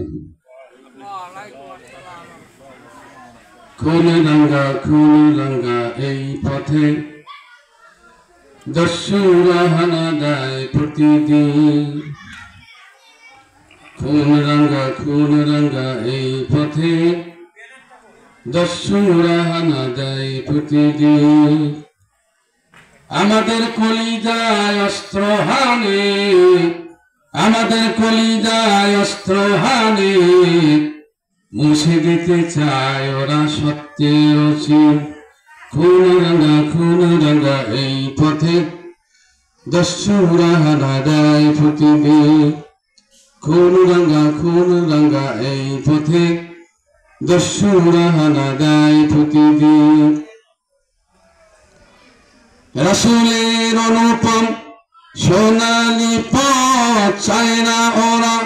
বারাকাতুহু। খুন রাঙ্গা এই পথে দস্যুরা হানা দেয় প্রতিদিন। খুন রাঙ্গা এই পথে দস্যুরা হানা দেয় প্রতিদিন। আমাদের কলিজায় অস্ত্র হানে, আমাদের কলিজায় অস্ত্র হানে, মুছে দিতে চায় ওরা সত্যের চির। খুন রাঙ্গা এই পথে দস্যুরা হানা দেয় প্রতিদিন। খুন রাঙ্গা এই পথে দস্যুরা হানা দেয় প্রতিদিন। রাসূলের অনুপম সোনালী পথ চায় না ওরা,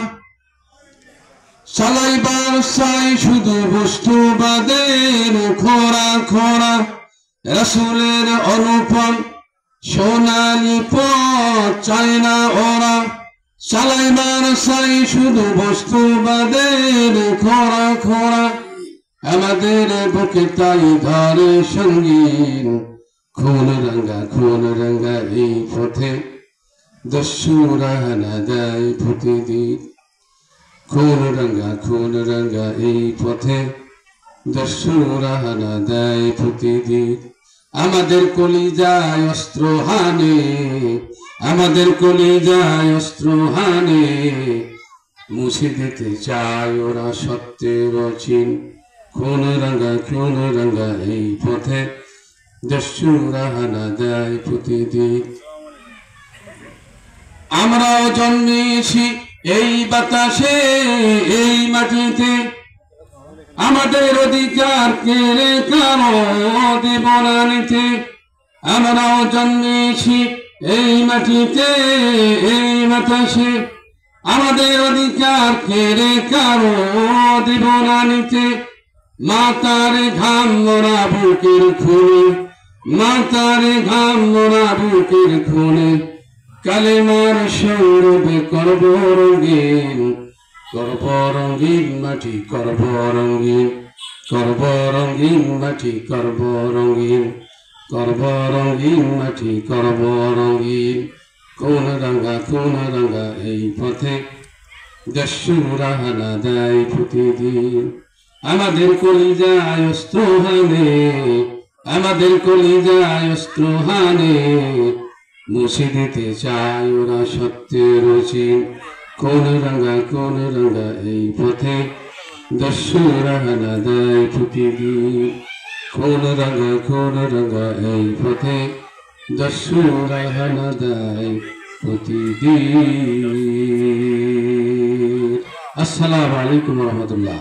চালাইবার চাই শুধু বস্তুবাদের খোরা খোরা। রাসূলের অনুপম সোনালী পথ চায় না ওরা, চালাইবার চাই শুধু বস্তুবাদের খোরা খোরা। আমাদের বুকে তাই ধরে সঙ্গীন। খুন রাঙ্গা এই পথে দস্যুরা হানা দেয় প্রতিদিন। খুন রাঙ্গা এই পথে দস্যুরা হানা দেয় প্রতিদিন। আমাদের কলিজায় অস্ত্র হানে, আমাদের কলিজায় অস্ত্র হানে, মুছে দিতে চায় ওরা সত্যের চিহ্ন। খুন রাঙ্গা এই পথে দস্যুরা হানা দেয় প্রতিদিন। আমরাও জন্মেছি এই বাতাসে এই মাটিতে, আমাদের অধিকার কেড়ে কারো দেব না নিতে। আমরাও জন্মেছি এই মাটিতে এই বাতাসে, আমাদের অধিকার কেড়ে কারো দেব না নিতে। মাতার ঘাম মোরা বুকের খুনে, মাতার ঘাম মোরা বুকের খুনে, কালেমার সৌরভে করব রঙিন, করব রঙিন মাটি করব রঙিন, করব রঙিন মাটি করব রঙিন, করব রঙিন মাটি করব রঙিন। খুন রাঙ্গা এই পথে দস্যুরা হানা দেয় প্রতিদিন। আমাদের কলিজায় অস্ত্র হানে, আমাদের কলিজায় অস্ত্র হানে, মুছে দিতে চায় ওরা সত্যের চিহ্ন। খুন রাঙ্গা এই পথে দস্যুরা হানা দেয় প্রতিদিন। খুন রাঙ্গা এই পথে দস্যুরা হানা দেয় প্রতিদিন। আসসালামু আলাইকুম ওয়া রাহমাতুল্লাহ।